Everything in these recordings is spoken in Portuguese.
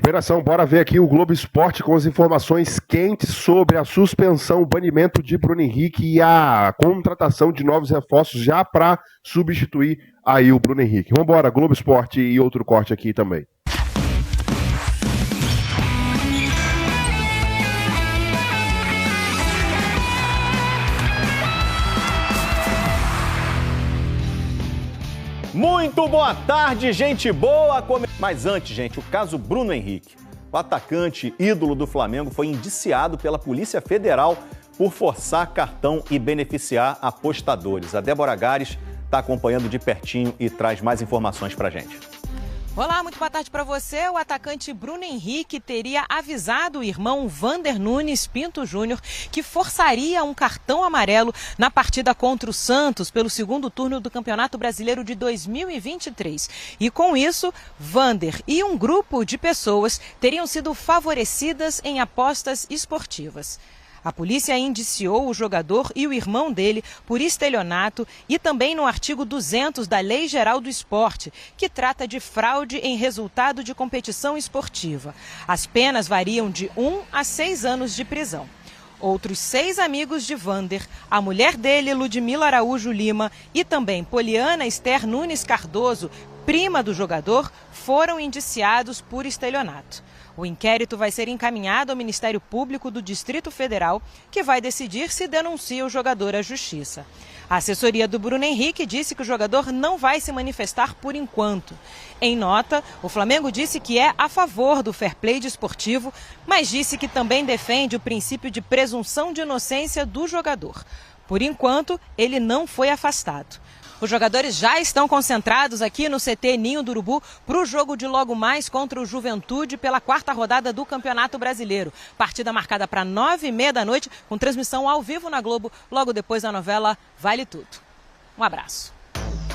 Operação, bora ver aqui o Globo Esporte com as informações quentes sobre a suspensão, o banimento de Bruno Henrique e a contratação de novos reforços já para substituir aí o Bruno Henrique. Vambora, Globo Esporte e outro corte aqui também. Muito boa tarde, gente boa! Mas antes, gente, o caso Bruno Henrique. O atacante ídolo do Flamengo foi indiciado pela Polícia Federal por forçar cartão e beneficiar apostadores. A Débora Gares está acompanhando de pertinho e traz mais informações pra gente. Olá, muito boa tarde para você. O atacante Bruno Henrique teria avisado o irmão Vander Nunes Pinto Júnior que forçaria um cartão amarelo na partida contra o Santos pelo segundo turno do Campeonato Brasileiro de 2023. E com isso, Vander e um grupo de pessoas teriam sido favorecidas em apostas esportivas. A polícia indiciou o jogador e o irmão dele por estelionato e também no artigo 200 da Lei Geral do Esporte, que trata de fraude em resultado de competição esportiva. As penas variam de 1 a 6 anos de prisão. Outros 6 amigos de Vander, a mulher dele, Ludmila Araújo Lima, e também Poliana Esther Nunes Cardoso, prima do jogador, foram indiciados por estelionato. O inquérito vai ser encaminhado ao Ministério Público do Distrito Federal, que vai decidir se denuncia o jogador à Justiça. A assessoria do Bruno Henrique disse que o jogador não vai se manifestar por enquanto. Em nota, o Flamengo disse que é a favor do fair play desportivo, mas disse que também defende o princípio de presunção de inocência do jogador. Por enquanto, ele não foi afastado. Os jogadores já estão concentrados aqui no CT Ninho do Urubu para o jogo de logo mais contra o Juventude pela 4ª rodada do Campeonato Brasileiro. Partida marcada para 9h30 da noite, com transmissão ao vivo na Globo, logo depois da novela Vale Tudo. Um abraço.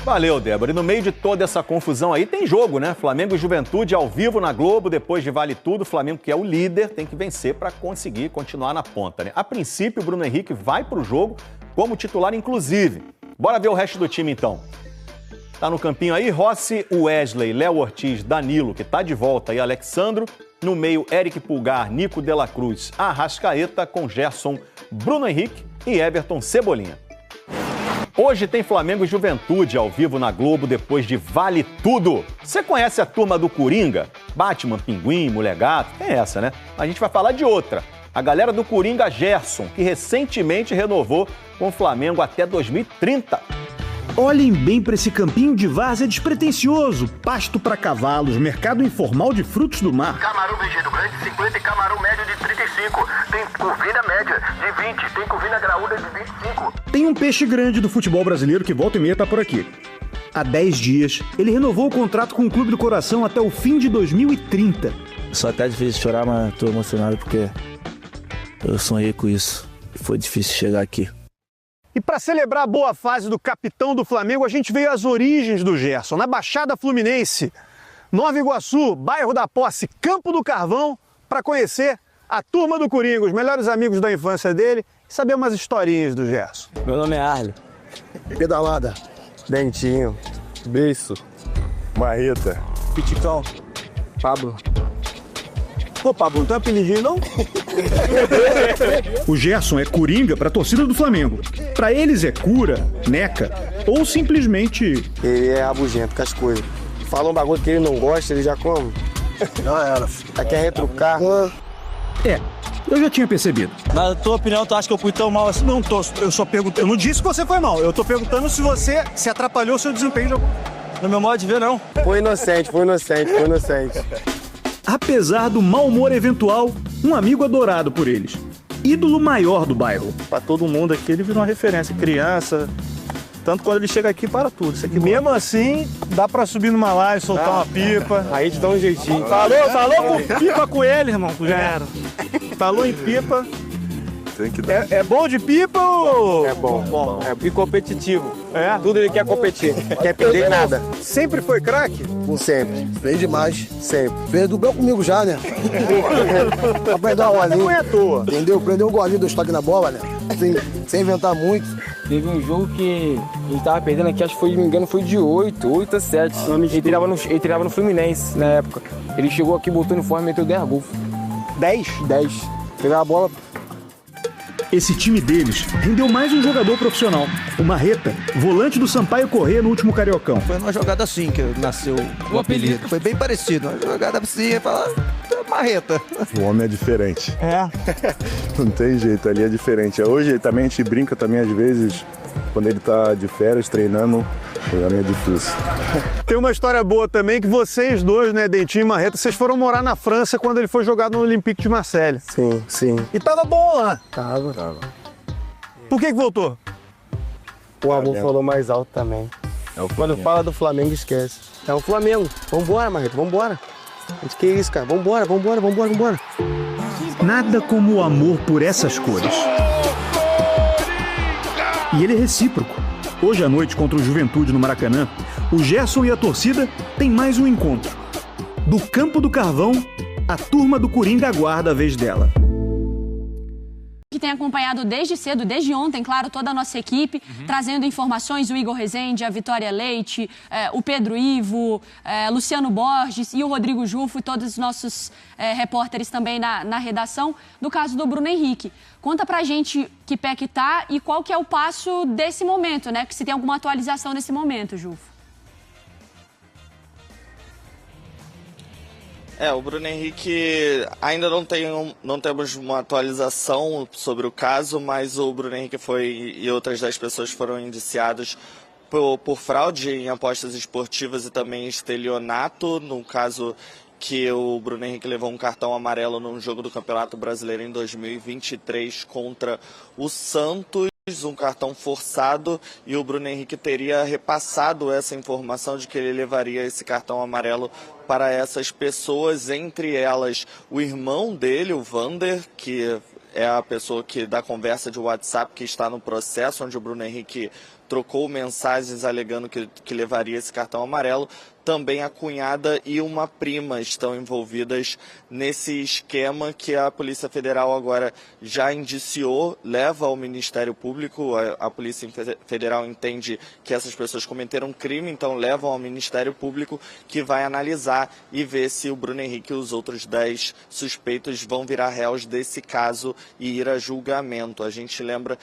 Valeu, Débora. E no meio de toda essa confusão aí tem jogo, né? Flamengo e Juventude ao vivo na Globo, depois de Vale Tudo. O Flamengo, que é o líder, tem que vencer para conseguir continuar na ponta, né? A princípio, o Bruno Henrique vai para o jogo como titular, inclusive. Bora ver o resto do time, então. Tá no campinho aí, Rossi, Wesley, Léo Ortiz, Danilo, que tá de volta, e Alexandro. No meio, Eric Pulgar, Nico de la Cruz, Arrascaeta, com Gerson, Bruno Henrique e Everton Cebolinha. Hoje tem Flamengo e Juventude ao vivo na Globo, depois de Vale Tudo. Você conhece a turma do Coringa? Batman, Pinguim, Mulher Gato? É essa, né? A gente vai falar de outra. A galera do Coringa Gerson, que recentemente renovou com o Flamengo até 2030. Olhem bem para esse campinho de várzea despretensioso. Pasto para cavalos, mercado informal de frutos do mar. Camarão vengido grande de 50 e camarão médio de 35. Tem curvina média de 20, tem curvina graúda de 25. Tem um peixe grande do futebol brasileiro que volta e meia tá por aqui. Há 10 dias, ele renovou o contrato com o Clube do Coração até o fim de 2030. Só até difícil chorar, mas tô emocionado porque eu sonhei com isso. Foi difícil chegar aqui. E para celebrar a boa fase do capitão do Flamengo, a gente veio às origens do Gerson, na Baixada Fluminense, Nova Iguaçu, bairro da Posse, Campo do Carvão, para conhecer a turma do Coringa, os melhores amigos da infância dele, e saber umas historinhas do Gerson. Meu nome é Arley. Pedalada. Dentinho. Beiço. Marreta. Piticão. Pablo. Pô, Pablo, não tem apelidinho, não? O Gerson é coringa para a torcida do Flamengo. Para eles é cura, neca ou simplesmente... Ele é rabugento com as coisas. Fala um bagulho que ele não gosta, ele já come. Não era. Quer retrucar. É, eu já tinha percebido. Na tua opinião, tu acha que eu fui tão mal assim? Não tô, eu só pergunto. Eu não disse que você foi mal. Eu tô perguntando se você se atrapalhou o seu desempenho. No meu modo de ver, não. Foi inocente. Apesar do mau humor eventual, um amigo adorado por eles. Ídolo maior do bairro. Pra todo mundo aqui, ele virou uma referência. Criança, tanto quando ele chega aqui, para tudo. Isso aqui, mesmo assim, dá pra subir numa live, soltar uma pipa. Aí te dá um jeitinho. Falou com pipa com ele, irmão, já era. Falou em pipa. Tem que dar. É bom de pipa ou... É bom. É competitivo. É? Tudo ele quer competir. Quer perder nada. Sempre foi craque? Sempre. Bem demais. Sempre. Fez dublou comigo já, né? Aprendeu uma golinha. Não é à toa. Entendeu? Prendeu um golinho do estoque na bola, né? Sem inventar muito. Teve um jogo que a gente tava perdendo aqui, acho que foi, se não me engano, foi de 8-7. Ele treinava no Fluminense na época. Ele chegou aqui, botou o uniforme e meteu 10 gols. 10? 10. Pegava a bola. Esse time deles rendeu mais um jogador profissional, o Marreta, volante do Sampaio Corrêa no último Cariocão. Foi uma jogada assim que nasceu o apelido. Foi bem parecido, uma jogada assim, fala Marreta. O homem é diferente. É? Não tem jeito, ali é diferente. Hoje também a gente brinca também às vezes, quando ele tá de férias treinando, pra mim é difícil. Tem uma história boa também que vocês dois, né, Dentinho e Marreta, vocês foram morar na França quando ele foi jogar no Olympique de Marseille. Sim, sim. E tava bom lá. Tava. Por que voltou? O amor falou mais alto também. Quando fala do Flamengo, esquece. É o Flamengo. Vambora, Marreta, vambora. A gente quer isso, cara. Vambora. Nada como o amor por essas cores. E ele é recíproco. Hoje à noite, contra o Juventude no Maracanã, o Gerson e a torcida têm mais um encontro. Do Campo do Carvão, a turma do Coringa aguarda a vez dela. Que tem acompanhado desde cedo, desde ontem, claro, toda a nossa equipe, trazendo informações, o Igor Rezende, a Vitória Leite, o Pedro Ivo, Luciano Borges e o Rodrigo Jufo e todos os nossos repórteres também na redação, do caso do Bruno Henrique. Conta pra gente que pé que tá e qual que é o passo desse momento, né? Que se tem alguma atualização nesse momento, Jufo. O Bruno Henrique ainda não temos uma atualização sobre o caso, mas o Bruno Henrique e outras 10 pessoas foram indiciados por fraude em apostas esportivas e também estelionato, no caso que o Bruno Henrique levou um cartão amarelo num jogo do Campeonato Brasileiro em 2023 contra o Santos. Um cartão forçado, e o Bruno Henrique teria repassado essa informação de que ele levaria esse cartão amarelo para essas pessoas, entre elas o irmão dele, o Vander, que é a pessoa da conversa de WhatsApp que está no processo, onde o Bruno Henrique trocou mensagens alegando que levaria esse cartão amarelo. Também a cunhada e uma prima estão envolvidas nesse esquema que a Polícia Federal agora já indiciou, leva ao Ministério Público. A Polícia Federal entende que essas pessoas cometeram crime, então levam ao Ministério Público, que vai analisar e ver se o Bruno Henrique e os outros 10 suspeitos vão virar réus desse caso e ir a julgamento. A gente lembra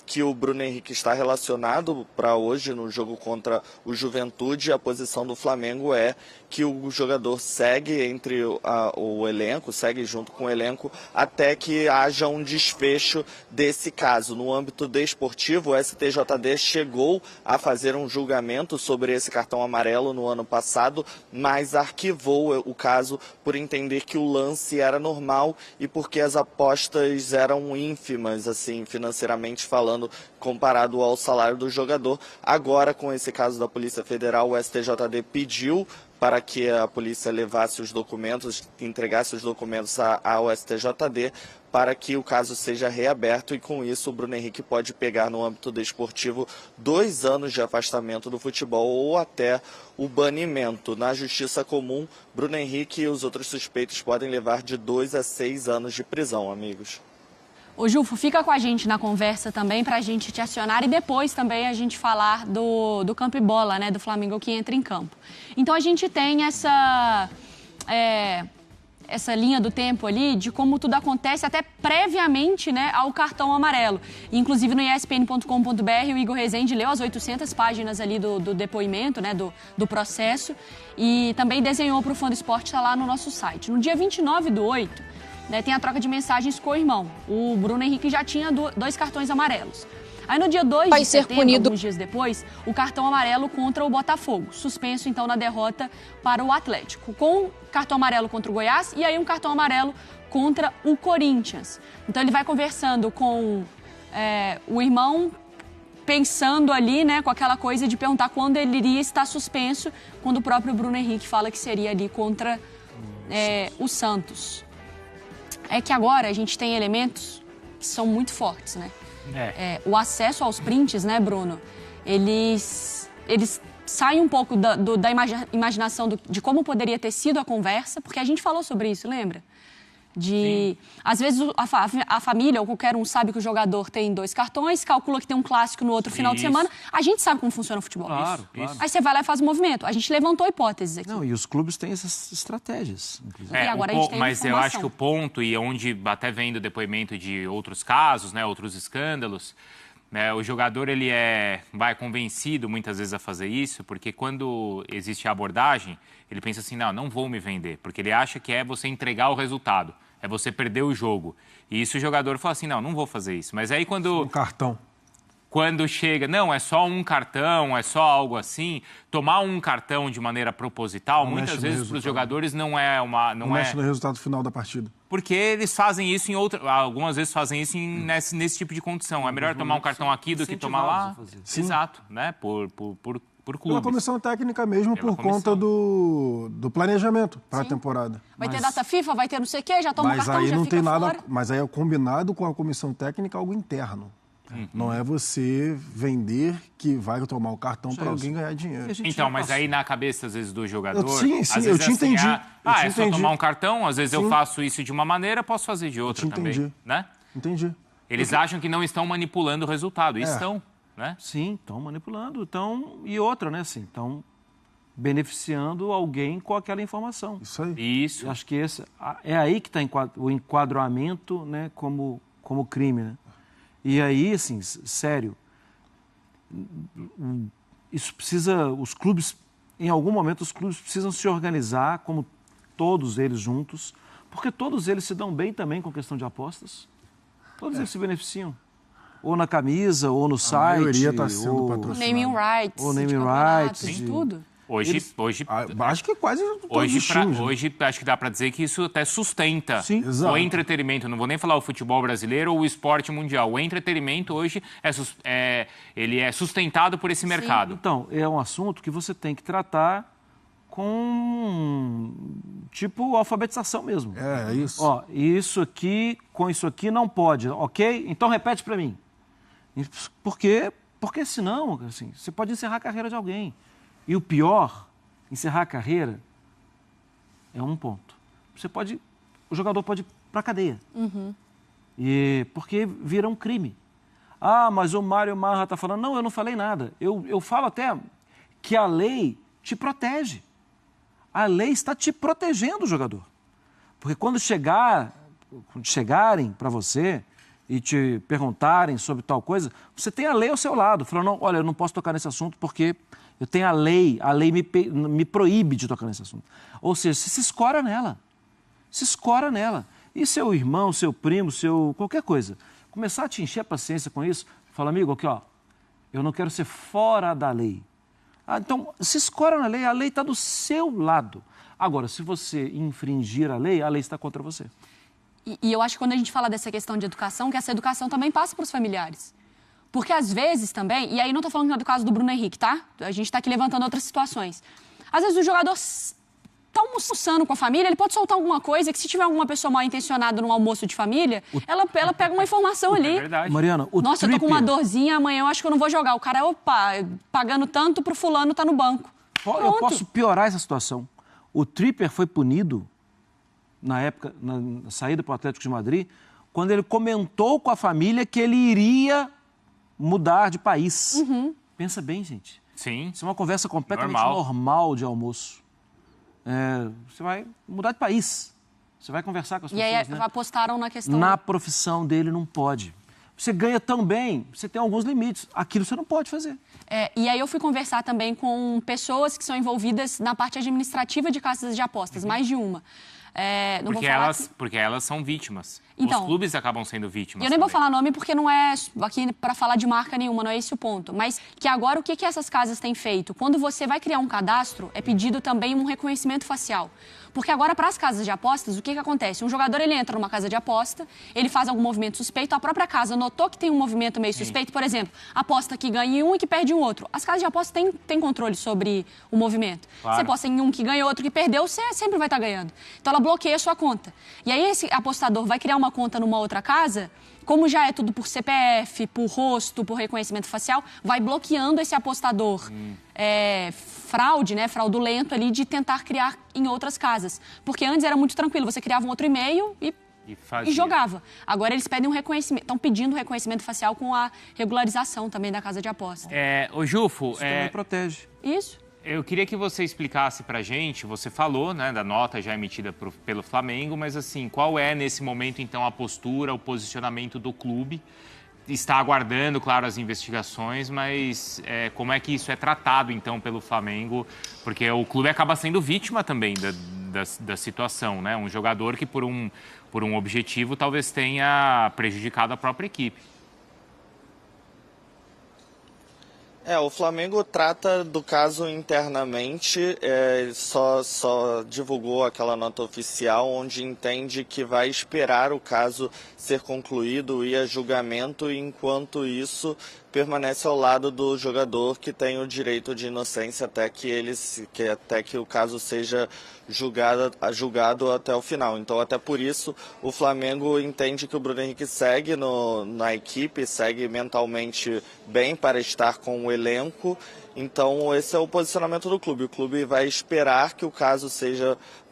que o Bruno Henrique está relacionado para hoje no jogo contra o Juventude. A posição do Flamengo é que o jogador segue entre o elenco, segue junto com o elenco, até que haja um desfecho desse caso. No âmbito desportivo, o STJD chegou a fazer um julgamento sobre esse cartão amarelo no ano passado, mas arquivou o caso por entender que o lance era normal e porque as apostas eram ínfimas, assim, financeiramente falando, comparado ao salário do jogador. Agora, com esse caso da Polícia Federal, o STJD pediu para que a polícia levasse os documentos, entregasse os documentos ao STJD, para que o caso seja reaberto, e com isso o Bruno Henrique pode pegar no âmbito desportivo 2 anos de afastamento do futebol ou até o banimento. Na justiça comum, Bruno Henrique e os outros suspeitos podem levar de 2 a 6 anos de prisão, amigos. Ô Jufo, fica com a gente na conversa também pra gente te acionar e depois também a gente falar do campo e bola, né, do Flamengo que entra em campo. Então a gente tem essa linha do tempo ali de como tudo acontece até previamente, né, ao cartão amarelo. Inclusive no espn.com.br o Igor Rezende leu as 800 páginas ali do depoimento, né, do processo, e também desenhou para o Fã do Esporte, tá lá no nosso site. No dia 29/8, né, tem a troca de mensagens com o irmão. O Bruno Henrique já tinha 2 cartões amarelos. Aí no dia 2 de setembro, alguns dias depois, o cartão amarelo contra o Botafogo. Suspenso, então, na derrota para o Atlético. Com cartão amarelo contra o Goiás e aí um cartão amarelo contra o Corinthians. Então ele vai conversando com o irmão, pensando ali, né, com aquela coisa de perguntar quando ele iria estar suspenso, quando o próprio Bruno Henrique fala que seria ali contra o Santos. É que agora a gente tem elementos que são muito fortes, né? O acesso aos prints, né, Bruno? Eles saem um pouco da imaginação de como poderia ter sido a conversa, porque a gente falou sobre isso, lembra? Às vezes a família ou qualquer um sabe que o jogador tem 2 cartões, calcula que tem um clássico no outro final de semana. A gente sabe como funciona o futebol. Claro. Aí você vai lá e faz o movimento. A gente levantou hipóteses aqui. Não, e os clubes têm essas estratégias. E agora a gente tem mas eu acho que o ponto, e onde até vem do depoimento de outros casos, né, outros escândalos, né, o jogador ele vai convencido muitas vezes a fazer isso, porque quando existe a abordagem, ele pensa assim, não vou me vender, porque ele acha que é você entregar o resultado, é você perder o jogo. E isso o jogador fala assim, não vou fazer isso. Mas aí quando... Um cartão. Quando chega, não, é só um cartão, é só algo assim, tomar um cartão de maneira proposital, muitas vezes para os jogadores não mexe no resultado final da partida. Porque eles fazem isso algumas vezes fazem isso nesse tipo de condição. É melhor tomar um cartão aqui do que tomar lá. Exato, né? Por clubes. Pela comissão técnica mesmo, por conta do planejamento para a temporada. Vai ter data FIFA, vai ter não sei o quê, já toma um cartão, aí já não fica tem nada, fora. mas aí é combinado com a comissão técnica algo interno. Não é você vender que vai tomar o cartão para alguém ganhar dinheiro. Então, mas aí na cabeça, às vezes, do jogador... Sim, às vezes eu te entendi. É só tomar um cartão, às vezes eu faço isso de uma maneira, posso fazer de outra também. Né? Entendi. Eles acham que não estão manipulando o resultado. E estão, né? Sim, estão manipulando. E outra, né? Assim, estão beneficiando alguém com aquela informação. Isso aí. Isso. Eu acho que é aí que está o enquadramento, né, como crime, né? E aí, assim, sério, isso precisa, os clubes, em algum momento, os clubes precisam se organizar, como todos eles juntos, porque todos eles se dão bem também com questão de apostas. Todos eles se beneficiam. Ou na camisa, ou no site. A maioria está sendo patrocinada. Naming rights. Ou naming rights. Tudo. Hoje acho que quase hoje acho que dá para dizer que isso até sustenta o entretenimento. Não vou nem falar o futebol brasileiro ou o esporte mundial. O entretenimento hoje ele é sustentado por esse mercado. Então, é um assunto que você tem que tratar com tipo alfabetização mesmo. É isso. Ó, com isso aqui não pode, ok? Então repete para mim. Porque senão, assim, você pode encerrar a carreira de alguém. E o pior, encerrar a carreira é um ponto. O jogador pode ir para a cadeia. Porque vira um crime. Mas o Mário Marra está falando, não, eu não falei nada. Eu falo até que a lei te protege. A lei está te protegendo, o jogador. Porque quando chegarem para você e te perguntarem sobre tal coisa, você tem a lei ao seu lado, falando, não, olha, eu não posso tocar nesse assunto porque eu tenho a lei me proíbe de tocar nesse assunto. Ou seja, você se escora nela. E seu irmão, seu primo, qualquer coisa, começar a te encher a paciência com isso, fala, amigo, aqui, ó, eu não quero ser fora da lei. Então, se escora na lei, a lei está do seu lado. Agora, se você infringir a lei está contra você. E eu acho que quando a gente fala dessa questão de educação, que essa educação também passa para os familiares. Porque às vezes também, e aí não estou falando do caso do Bruno Henrique, tá? A gente está aqui levantando outras situações. Às vezes o jogador está almoçando com a família, ele pode soltar alguma coisa que se tiver alguma pessoa mal intencionada num almoço de família, ela pega uma informação ali. É verdade. Mariana, Nossa, eu tô com uma dorzinha, amanhã eu acho que eu não vou jogar. O cara, pagando tanto pro fulano tá no banco. Eu posso piorar essa situação. O Tripper foi punido, na época, na saída para o Atlético de Madrid, quando ele comentou com a família que ele iria mudar de país. Pensa bem, gente. Sim. Isso é uma conversa completamente normal de almoço. Você vai mudar de país. Você vai conversar com as pessoas. E aí apostaram na questão... Na profissão dele não pode. Você ganha tão bem, você tem alguns limites. Aquilo você não pode fazer. E aí eu fui conversar também com pessoas que são envolvidas na parte administrativa de casas de apostas, mais de uma. Porque elas são vítimas. Então, os clubes acabam sendo vítimas. Eu nem vou falar nome porque não é aqui para falar de marca nenhuma, não é esse o ponto. Mas que agora o que essas casas têm feito? Quando você vai criar um cadastro, é pedido também um reconhecimento facial. Porque agora, para as casas de apostas, o que acontece? Um jogador, ele entra numa casa de aposta, ele faz algum movimento suspeito, a própria casa notou que tem um movimento meio suspeito, por exemplo, aposta que ganha em um e que perde em outro. As casas de aposta têm controle sobre o movimento. Claro. Você aposta em um que ganha, outro que perdeu, você sempre vai estar ganhando. Então, ela ela bloqueia a sua conta. E aí esse apostador vai criar uma conta numa outra casa, como já é tudo por CPF, por rosto, por reconhecimento facial, vai bloqueando esse apostador fraude, né, fraudulento ali, de tentar criar em outras casas. Porque antes era muito tranquilo, você criava um outro e-mail e jogava. Agora eles pedem um reconhecimento, estão pedindo reconhecimento facial com a regularização também da casa de aposta. Ô Jufo, Isso também protege. Isso. Eu queria que você explicasse pra gente, você falou, né, da nota já emitida pelo Flamengo, mas assim, qual é nesse momento então a postura, o posicionamento do clube? Está aguardando, claro, as investigações, mas como é que isso é tratado então pelo Flamengo? Porque o clube acaba sendo vítima também da situação, né? Um jogador que por um objetivo talvez tenha prejudicado a própria equipe. O Flamengo trata do caso internamente, só divulgou aquela nota oficial onde entende que vai esperar o caso ser concluído e a julgamento, e enquanto isso permanece ao lado do jogador que tem o direito de inocência até que o caso seja julgado até o final. Então, até por isso, o Flamengo entende que o Bruno Henrique segue na equipe, segue mentalmente bem para estar com o elenco. Então, esse é o posicionamento do clube. O clube vai esperar que o caso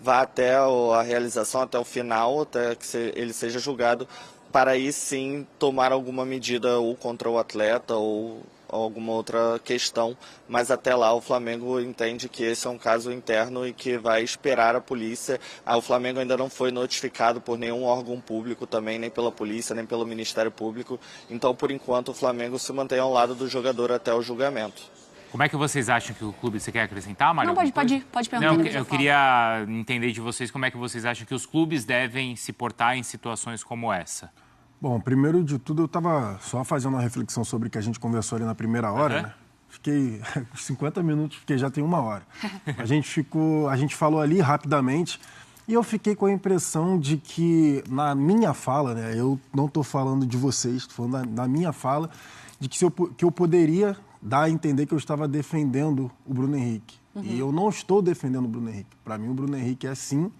vá até a realização, até o final, até que ele seja julgado, para aí sim tomar alguma medida ou contra o atleta ou alguma outra questão, mas até lá o Flamengo entende que esse é um caso interno e que vai esperar a polícia. O Flamengo ainda não foi notificado por nenhum órgão público também, nem pela polícia, nem pelo Ministério Público, então por enquanto o Flamengo se mantém ao lado do jogador até o julgamento. Como é que vocês acham que o clube... Você quer acrescentar, Mário? Não, pode perguntar. Não, eu queria entender de vocês como é que vocês acham que os clubes devem se portar em situações como essa. Bom, primeiro de tudo, eu estava só fazendo uma reflexão sobre o que a gente conversou ali na primeira hora, né? Fiquei 50 minutos, porque já tem 1 hora. A gente falou ali rapidamente e eu fiquei com a impressão de que na minha fala, né? Eu não estou falando de vocês, estou falando na minha fala, de que eu poderia dar a entender que eu estava defendendo o Bruno Henrique. E eu não estou defendendo o Bruno Henrique. Para mim, o Bruno Henrique é, sim,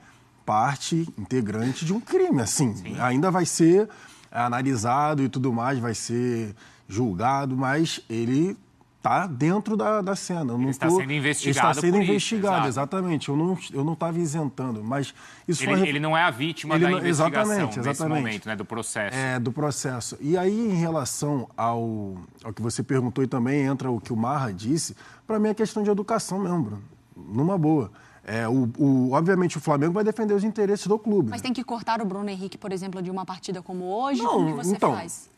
parte integrante de um crime, assim. Sim. Ainda vai ser analisado e tudo mais, vai ser julgado, mas ele está dentro da cena. Ele está sendo investigado. Está sendo investigado, exatamente. Eu não estava isentando, mas isso ele não é a vítima da investigação nesse momento, né, do processo. Do processo. E aí, em relação ao que você perguntou, e também entra o que o Marra disse, para mim é questão de educação mesmo, Bruno. Numa boa. Obviamente o Flamengo vai defender os interesses do clube. Mas tem que cortar o Bruno Henrique, por exemplo, de uma partida como hoje? Como que você faz?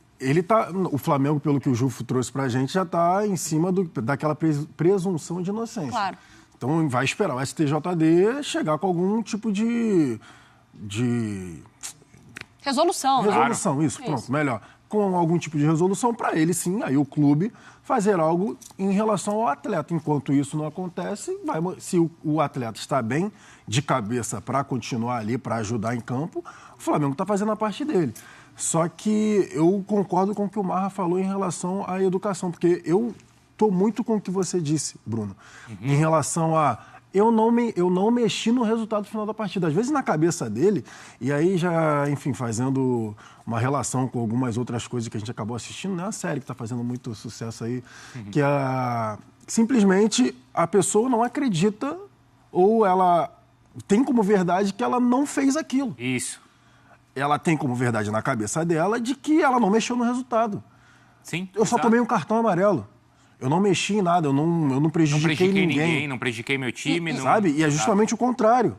O Flamengo, pelo que o Jufo trouxe pra gente, já está em cima daquela presunção de inocência. Claro. Então vai esperar o STJD chegar com algum tipo de resolução. Resolução, claro. Isso, pronto, melhor. Com algum tipo de resolução para ele, sim, aí o clube fazer algo em relação ao atleta. Enquanto isso não acontece, se o atleta está bem de cabeça para continuar ali, para ajudar em campo, o Flamengo está fazendo a parte dele. Só que eu concordo com o que o Marra falou em relação à educação, porque eu estou muito com o que você disse, Bruno, em relação a... Eu não mexi no resultado final da partida. Às vezes na cabeça dele, e aí já, enfim, fazendo uma relação com algumas outras coisas que a gente acabou assistindo, né? A série que está fazendo muito sucesso aí, que simplesmente a pessoa não acredita ou ela tem como verdade que ela não fez aquilo. Isso. Ela tem como verdade na cabeça dela de que ela não mexeu no resultado. Sim. Eu só tomei um cartão amarelo. Eu não mexi em nada, eu não prejudiquei ninguém. Não prejudiquei meu time. Sabe? E é justamente o contrário.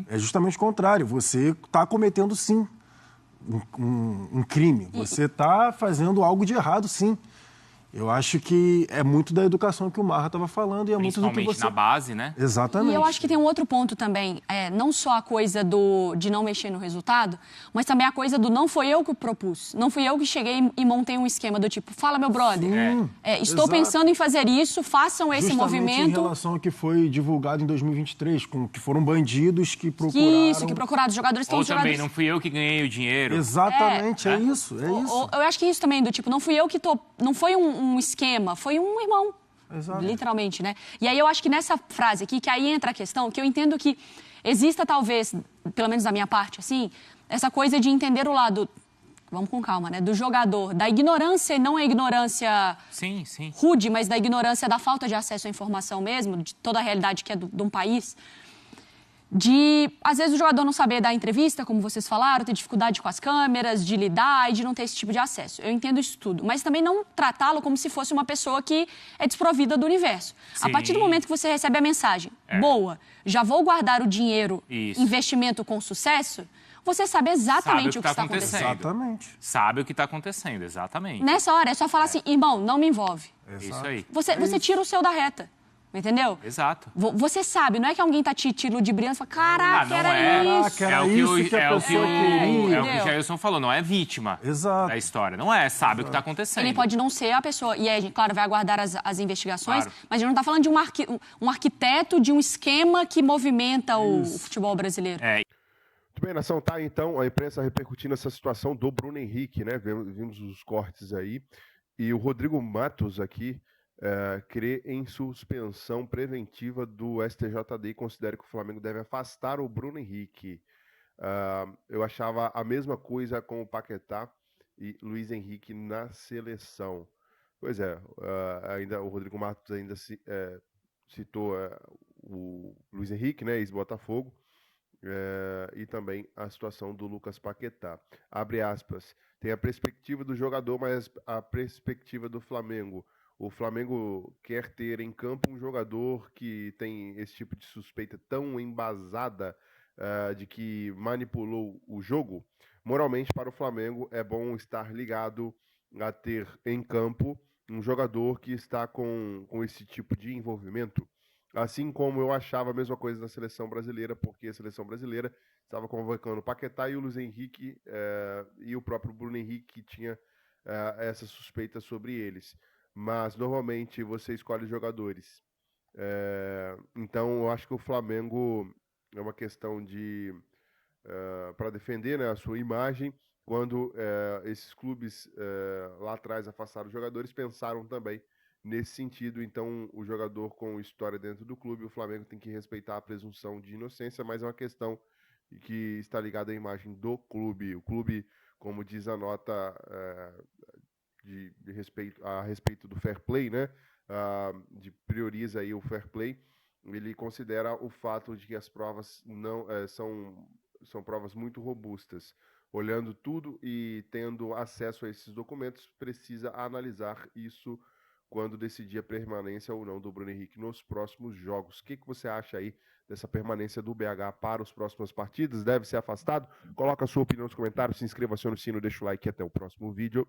É justamente o contrário. Você está cometendo, sim, um crime. Você está fazendo algo de errado, sim. Eu acho que é muito da educação que o Marra estava falando e é muito do que você... Principalmente na base, né? Exatamente. E eu acho que tem um outro ponto também, não só a coisa de não mexer no resultado, mas também a coisa do não foi eu que propus, não fui eu que cheguei e montei um esquema do tipo, fala meu brother, estou pensando em fazer isso, façam esse movimento. Em relação ao que foi divulgado em 2023, que foram bandidos que procuraram... Isso, que procuraram os jogadores. Ou também, não fui eu que ganhei o dinheiro. Exatamente, é isso. Eu acho que isso também, do tipo, não fui eu que não foi um esquema, foi um irmão. Exato. Literalmente, né? E aí eu acho que nessa frase aqui, que aí entra a questão, que eu entendo que exista talvez pelo menos da minha parte, assim, essa coisa de entender o lado, vamos com calma, né, do jogador, da ignorância, e não a ignorância rude, mas da ignorância da falta de acesso à informação mesmo, de toda a realidade que é de um país, de, às vezes, o jogador não saber dar entrevista, como vocês falaram, ter dificuldade com as câmeras, de lidar e de não ter esse tipo de acesso. Eu entendo isso tudo, mas também não tratá-lo como se fosse uma pessoa que é desprovida do universo. A partir do momento que você recebe a mensagem, boa, já vou guardar o dinheiro, investimento com sucesso, você sabe exatamente o que está acontecendo. Exatamente. Sabe o que está acontecendo, exatamente. Nessa hora, é só falar assim, irmão, não me envolve. Isso aí. Você tira o seu da reta. Entendeu? Exato. Você sabe, não é que alguém tá te ludibriando e fala, caraca, era isso. É o que o Jailson falou, não é vítima da história. Não é, sabe o que está acontecendo. Ele pode não ser a pessoa, e aí, claro, vai aguardar as investigações, mas a gente não está falando de um arquiteto de um esquema que movimenta o futebol brasileiro. Muito bem, nação, tá então a imprensa repercutindo essa situação do Bruno Henrique, né? Vimos os cortes aí. E o Rodrigo Matos aqui crê em suspensão preventiva do STJD e considera que o Flamengo deve afastar o Bruno Henrique. Eu achava a mesma coisa com o Paquetá e Luiz Henrique na seleção. Pois é, ainda o Rodrigo Matos ainda citou o Luiz Henrique, né, ex-Botafogo, e também a situação do Lucas Paquetá. Abre aspas, tem a perspectiva do jogador, mas a perspectiva do Flamengo. O Flamengo quer ter em campo um jogador que tem esse tipo de suspeita tão embasada de que manipulou o jogo. Moralmente, para o Flamengo, é bom estar ligado a ter em campo um jogador que está com esse tipo de envolvimento. Assim como eu achava a mesma coisa na seleção brasileira, porque a seleção brasileira estava convocando o Paquetá e o Luiz Henrique, e o próprio Bruno Henrique tinha essa suspeita sobre eles. Mas normalmente você escolhe jogadores. Então eu acho que o Flamengo é uma questão de para defender, né, a sua imagem. Quando esses clubes lá atrás afastaram os jogadores, pensaram também nesse sentido. Então o jogador com história dentro do clube, o Flamengo tem que respeitar a presunção de inocência, mas é uma questão que está ligada à imagem do clube. O clube, como diz a nota a respeito do fair play, né? Prioriza aí o fair play. Ele considera o fato de que as provas não são provas muito robustas. Olhando tudo e tendo acesso a esses documentos, precisa analisar isso quando decidir a permanência ou não do Bruno Henrique nos próximos jogos. O que você acha aí dessa permanência do BH para os próximos partidos? Deve ser afastado? Coloca a sua opinião nos comentários, se inscreva, acione o sino, deixa o like e até o próximo vídeo.